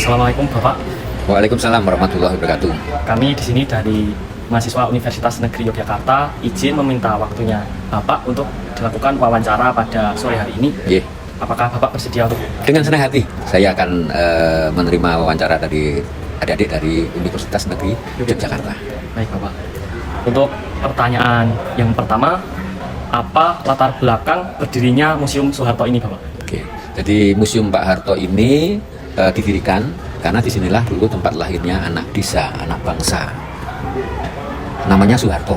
Assalamualaikum Bapak. Waalaikumsalam warahmatullahi wabarakatuh. Kami di sini dari mahasiswa Universitas Negeri Yogyakarta izin meminta waktunya Bapak untuk dilakukan wawancara pada sore hari ini. Yeah. Apakah Bapak bersedia untuk? Dengan senang hati saya akan menerima wawancara dari adik-adik dari Universitas Negeri Yogyakarta. Baik Bapak. Untuk pertanyaan yang pertama, apa latar belakang berdirinya Museum Soeharto ini Bapak? Oke. Jadi Museum Pak Harto ini didirikan karena disinilah dulu tempat lahirnya anak desa, anak bangsa, namanya Soeharto,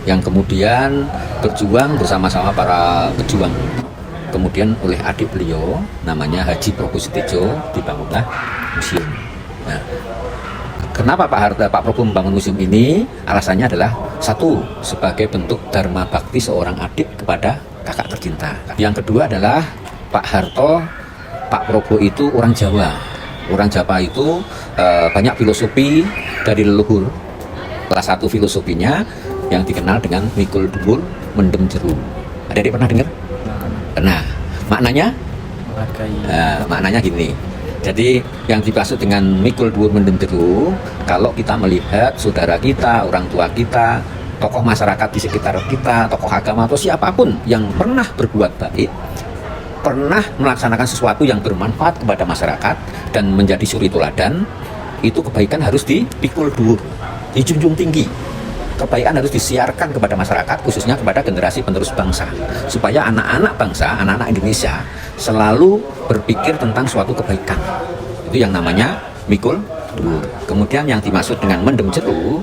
yang kemudian berjuang bersama-sama para pejuang. Kemudian oleh adik beliau, namanya Haji Probo Setijo, dibangunlah museum. Nah, kenapa Pak Probo membangun museum ini? Alasannya adalah satu, sebagai bentuk dharma bakti seorang adik kepada kakak tercinta. Yang kedua adalah Pak Probo itu orang Jawa. Orang Jawa itu banyak filosofi dari leluhur. Salah satu filosofinya yang dikenal dengan mikul dhuwur mendem jeru. Adik-adik pernah dengar? Nah, maknanya? Maknanya gini. Jadi yang dimaksud dengan mikul dhuwur mendem jeru, kalau kita melihat saudara kita, orang tua kita, tokoh masyarakat di sekitar kita, tokoh agama atau siapapun yang pernah berbuat baik, pernah melaksanakan sesuatu yang bermanfaat kepada masyarakat dan menjadi suri teladan, itu kebaikan harus dipikul dhuwur, dijunjung tinggi. Kebaikan harus disiarkan kepada masyarakat, khususnya kepada generasi penerus bangsa, supaya anak-anak bangsa, anak-anak Indonesia selalu berpikir tentang suatu kebaikan. Itu yang namanya mikul dhuwur. Kemudian yang dimaksud dengan mendem jeru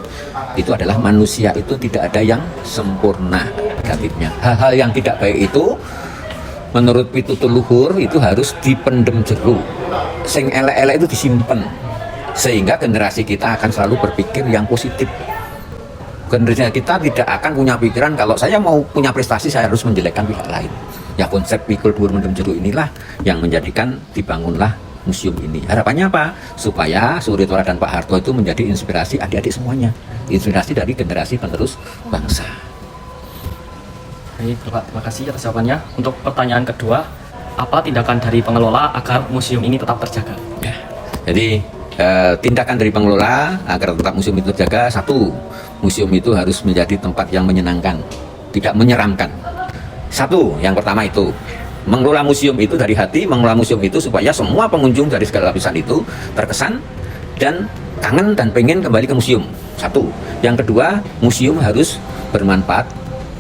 itu adalah manusia itu tidak ada yang sempurna. Negatifnya, hal-hal yang tidak baik itu menurut pitutur luhur itu harus dipendem jeru, sing elek-elek itu disimpan, sehingga generasi kita akan selalu berpikir yang positif. Generasi kita tidak akan punya pikiran kalau saya mau punya prestasi saya harus menjelekkan pihak lain. Ya, konsep mikul dhuwur mendem jeru inilah yang menjadikan dibangunlah museum ini. Harapannya apa? Supaya suri teladan Pak Harto itu menjadi inspirasi adik-adik semuanya, inspirasi dari generasi penerus bangsa. Baik Bapak, terima kasih atas jawabannya. Untuk pertanyaan kedua, apa tindakan dari pengelola agar museum ini tetap terjaga? Ya, jadi tindakan dari pengelola agar tetap museum itu terjaga, satu, museum itu harus menjadi tempat yang menyenangkan, tidak menyeramkan. Satu, yang pertama itu mengelola museum itu dari hati, mengelola museum itu supaya semua pengunjung dari segala lapisan itu terkesan dan kangen dan pengen kembali ke museum. Satu. Yang kedua, museum harus bermanfaat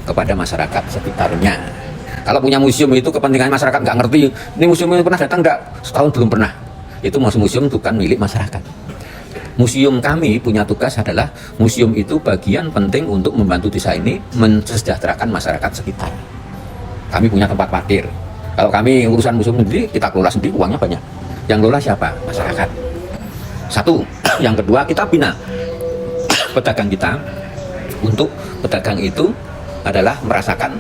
kepada masyarakat sekitarnya. Kalau punya museum itu kepentingan masyarakat nggak ngerti, ini museum ini pernah datang nggak? Setahun belum pernah. Itu museum bukan milik masyarakat. Museum kami punya tugas adalah museum itu bagian penting untuk membantu desa ini mensejahterakan masyarakat sekitar. Kami punya tempat parkir. Kalau kami urusan museum sendiri, kita kelola sendiri, uangnya banyak. Yang kelola siapa? Masyarakat. Satu. Yang kedua, kita bina pedagang kita untuk pedagang itu adalah merasakan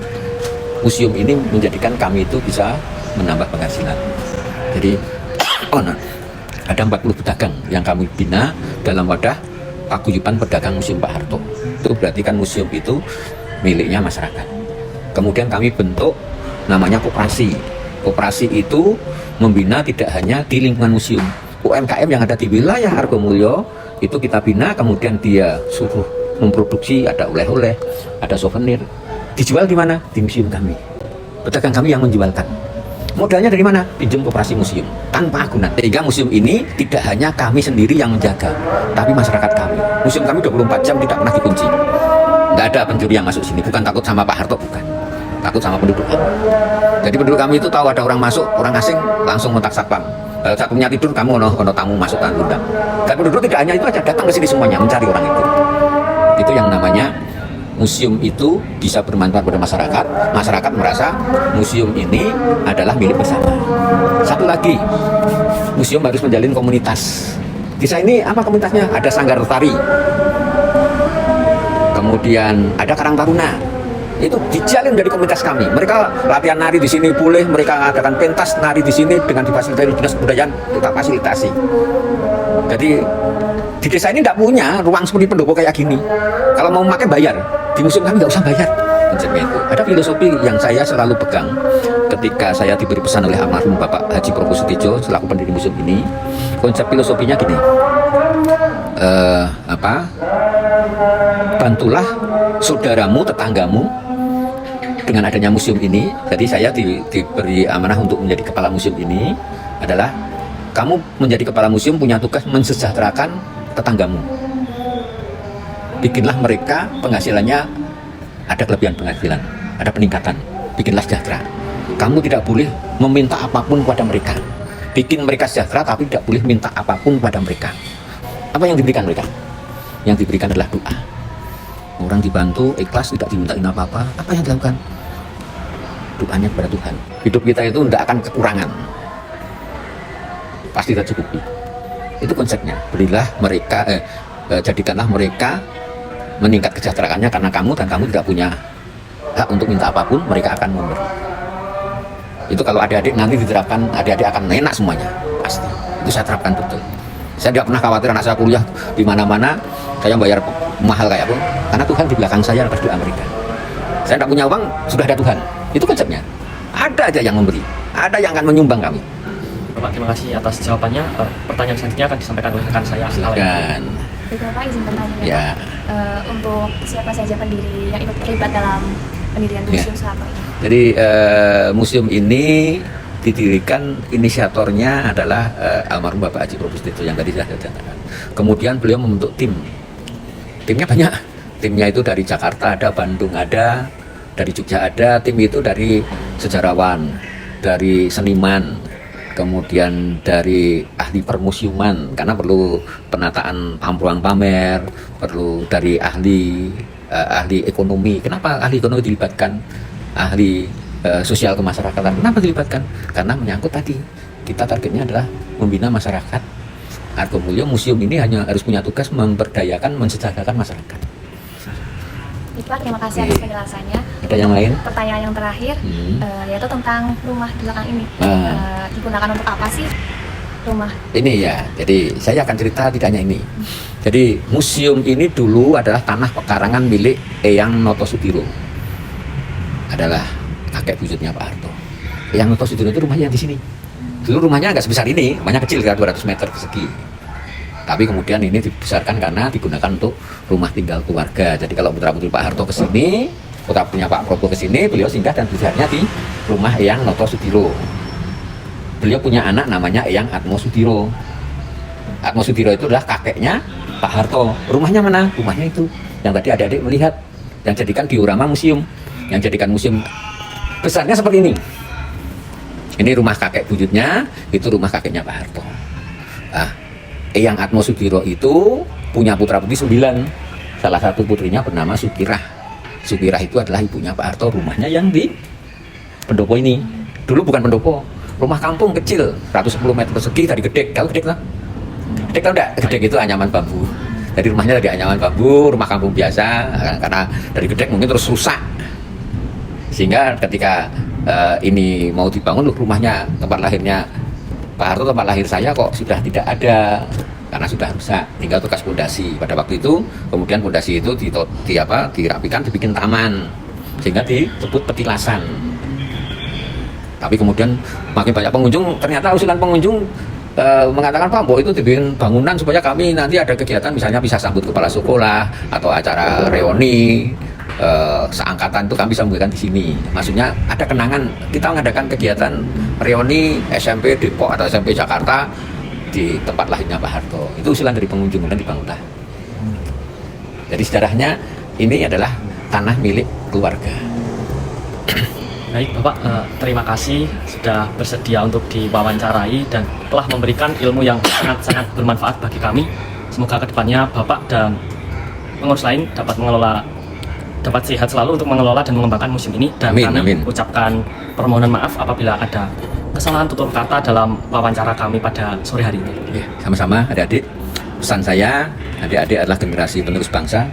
museum ini menjadikan kami itu bisa menambah penghasilan. Jadi ada 40 pedagang yang kami bina dalam wadah paguyuban pedagang Museum Pak Harto. Itu berarti kan museum itu miliknya masyarakat. Kemudian kami bentuk namanya koperasi. Koperasi itu membina tidak hanya di lingkungan museum, UMKM yang ada di wilayah Argomulyo itu kita bina, kemudian dia suruh memproduksi, ada oleh-oleh, ada souvenir, dijual di mana? Di museum kami. Pedagang kami yang menjualkan. Modalnya dari mana? Pinjam koperasi museum tanpa agunan. Sehingga museum ini tidak hanya kami sendiri yang menjaga, tapi masyarakat kami. Museum kami 24 jam tidak pernah dikunci. Nggak ada pencuri yang masuk sini. Bukan takut sama Pak Harto, bukan. Takut sama penduduk kami. Jadi penduduk kami itu tahu ada orang masuk, orang asing, langsung kontak satpam. Saat punya tidur, kamu ono tamu masuk dan undang. Dan penduduk tidak hanya itu aja, datang ke sini semuanya mencari orang itu. Itu yang namanya museum itu bisa bermanfaat pada masyarakat. Masyarakat merasa museum ini adalah milik bersama. Satu lagi, museum harus menjalin komunitas. Desa ini apa komunitasnya? Ada sanggar tari, kemudian ada karang taruna. Itu dijalin dari komunitas kami. Mereka latihan nari di sini boleh, mereka adakan pentas nari di sini dengan difasilitasi dinas kebudayaan, kita fasilitasi. Jadi di desa ini tidak punya ruang seperti pendopo kayak gini. Kalau mau pakai bayar, di museum kami nggak usah bayar. konsepnya itu. Ada filosofi yang saya selalu pegang ketika saya diberi pesan oleh almarhum Bapak Haji Prof. Sudiojo selaku pendiri museum ini. Konsep filosofinya gini, bantulah saudaramu, tetanggamu dengan adanya museum ini. Jadi saya diberi amanah untuk menjadi kepala museum ini adalah kamu menjadi kepala museum punya tugas mensejahterakan tetanggamu. Bikinlah mereka penghasilannya ada kelebihan penghasilan, ada peningkatan. Bikinlah sejahtera. Kamu tidak boleh meminta apapun kepada mereka. Bikin mereka sejahtera tapi tidak boleh minta apapun kepada mereka. Apa yang diberikan mereka? Yang diberikan adalah doa. Orang dibantu ikhlas, tidak dimintain apa-apa. Apa yang dilakukan? Doanya kepada Tuhan. Hidup kita itu tidak akan kekurangan, pasti tercukupi. Itu konsepnya. Berilah mereka, jadikanlah mereka meningkat kesejahteraannya karena kamu, dan kamu tidak punya hak untuk minta apapun, mereka akan memberi. Itu kalau adik-adik nanti diterapkan, adik-adik akan enak semuanya, pasti. Itu saya terapkan betul. Saya tidak pernah khawatir anak saya kuliah di mana-mana, saya bayar mahal kayak apa, karena Tuhan di belakang saya atas doa mereka. Saya tidak punya uang, sudah ada Tuhan. Itu konsepnya. Ada aja yang memberi, ada yang akan menyumbang kami. Bapak, terima kasih atas jawabannya. Pertanyaan selanjutnya akan disampaikan oleh rekan saya. Silakan. Bapak izin bertanya Ya. untuk siapa saja pendiri yang ikut terlibat dalam pendirian museum Soeharto ini? Jadi museum ini didirikan, inisiatornya adalah almarhum Bapak Haji Prof. Sudiojo yang tadi sudah saya katakan. Kemudian beliau membentuk tim. Timnya banyak. Timnya itu dari Jakarta ada, Bandung ada, dari Jogja ada. Tim itu dari sejarawan, dari seniman, kemudian dari ahli permusiuman karena perlu penataan ruang pamer, perlu dari ahli ekonomi. Kenapa ahli ekonomi dilibatkan? Ahli sosial kemasyarakatan. Kenapa dilibatkan? Karena menyangkut tadi kita targetnya adalah membina masyarakat. Argomulyo museum ini hanya harus punya tugas memberdayakan, mensejahterakan masyarakat. Pak, terima kasih atas penjelasannya. Ada yang lain? Pertanyaan yang terakhir, yaitu tentang rumah di belakang ini. Digunakan untuk apa sih rumah? Ini ya, jadi saya akan cerita tidak hanya ini. Jadi museum ini dulu adalah tanah pekarangan milik Eyang Notosudiryo. Adalah kakek buyutnya Pak Harto. Eyang Notosudiryo itu rumahnya di sini. Dulu rumahnya agak sebesar ini, rumahnya kecil, kira 200 meter persegi. Tapi kemudian ini dibesarkan karena digunakan untuk rumah tinggal keluarga. Jadi kalau putra-putri Pak Harto ke sini, putra-putrinya Pak Probo ke sini, beliau singgah dan besarnya di rumah Eyang Notosudiryo. Beliau punya anak namanya Eyang Atmosudiryo. Atmosudiryo itu adalah kakeknya Pak Harto. Rumahnya mana? Rumahnya itu yang tadi adik-adik melihat, yang jadikan diorama museum, yang jadikan museum besarnya seperti ini. Ini rumah kakek buyutnya, itu rumah kakeknya Pak Harto. Eyang Atmosudiryo itu punya putra-putri 9. Salah satu putrinya bernama Sukirah. Sukirah itu adalah ibunya Pak Harto. Rumahnya yang di pendopo ini. Dulu bukan pendopo, rumah kampung kecil, 110 meter persegi dari Gedek. Tahu Gedek lah? Gedek tahu enggak? Gedek itu anyaman bambu. Jadi rumahnya dari anyaman bambu, rumah kampung biasa. Karena dari Gedek mungkin terus rusak. Sehingga ketika ini mau dibangun, rumahnya, tempat lahirnya Pak Harto, tempat lahir saya kok sudah tidak ada karena sudah rusak, tinggal tugas fondasi. Pada waktu itu kemudian fondasi itu dirapikan, dibikin taman sehingga disebut petilasan. Tapi kemudian makin banyak pengunjung, ternyata usulan pengunjung mengatakan Pak Mbok itu dibikin bangunan supaya kami nanti ada kegiatan, misalnya bisa sambut kepala sekolah atau acara reuni seangkatan, itu kami bisa memberikan di sini. Maksudnya ada kenangan, kita mengadakan kegiatan reuni SMP Depok atau SMP Jakarta di tempat lahirnya Pak Harto. Itu usulan dari pengunjung dan dibangunlah. Jadi sejarahnya ini adalah tanah milik keluarga. Baik Bapak, terima kasih sudah bersedia untuk diwawancarai dan telah memberikan ilmu yang sangat-sangat bermanfaat bagi kami. Semoga kedepannya Bapak dan pengurus lain dapat sehat selalu untuk mengelola dan mengembangkan museum ini, dan kami ucapkan permohonan maaf apabila ada kesalahan tutur kata dalam wawancara kami pada sore hari ini. Ya, sama-sama adik-adik. Pesan saya, adik-adik adalah generasi penerus bangsa.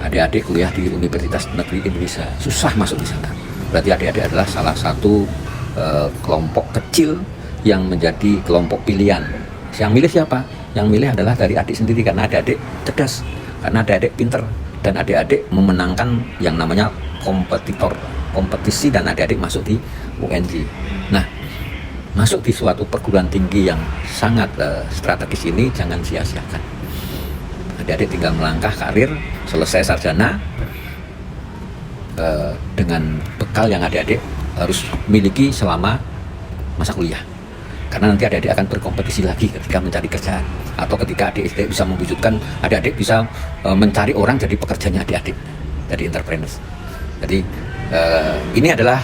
Adik-adik kuliah di Universitas Negeri Indonesia, susah masuk di sana. Berarti adik-adik adalah salah satu kelompok kecil yang menjadi kelompok pilihan. Yang milih siapa? Yang milih adalah dari adik sendiri, karena adik-adik cerdas, karena adik-adik pinter, dan adik-adik memenangkan yang namanya kompetisi dan adik-adik masuk di UNJ. Nah, masuk di suatu perguruan tinggi yang sangat strategis ini jangan sia-siakan. Adik-adik tinggal melangkah karir, selesai sarjana dengan bekal yang adik-adik harus miliki selama masa kuliah. Karena nanti adik-adik akan berkompetisi lagi ketika mencari kerjaan, atau ketika adik-adik bisa mewujudkan, adik-adik bisa mencari orang jadi pekerjanya adik-adik, jadi entrepreneur. Jadi ini adalah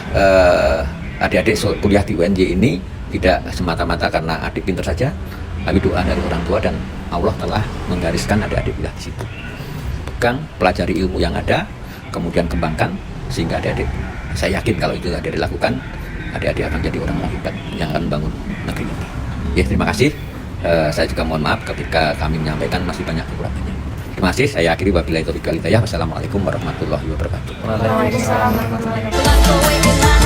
adik-adik kuliah di UNJ ini tidak semata-mata karena adik pintar saja, tapi doa dari orang tua dan Allah telah menggariskan adik-adik kuliah di situ. Pegang, pelajari ilmu yang ada, kemudian kembangkan, sehingga adik-adik, saya yakin kalau itu adik-adik lakukan, adik-adik akan jadi orang hebat yang akan membangun negeri ini. Ya, terima kasih. Saya juga mohon maaf ketika kami menyampaikan masih banyak kekurangannya. Terima kasih. Saya akhiri wabillahi taufiq wal hidayah. Wassalamualaikum warahmatullahi wabarakatuh. Waalaikumsalam warahmatullahi wabarakatuh.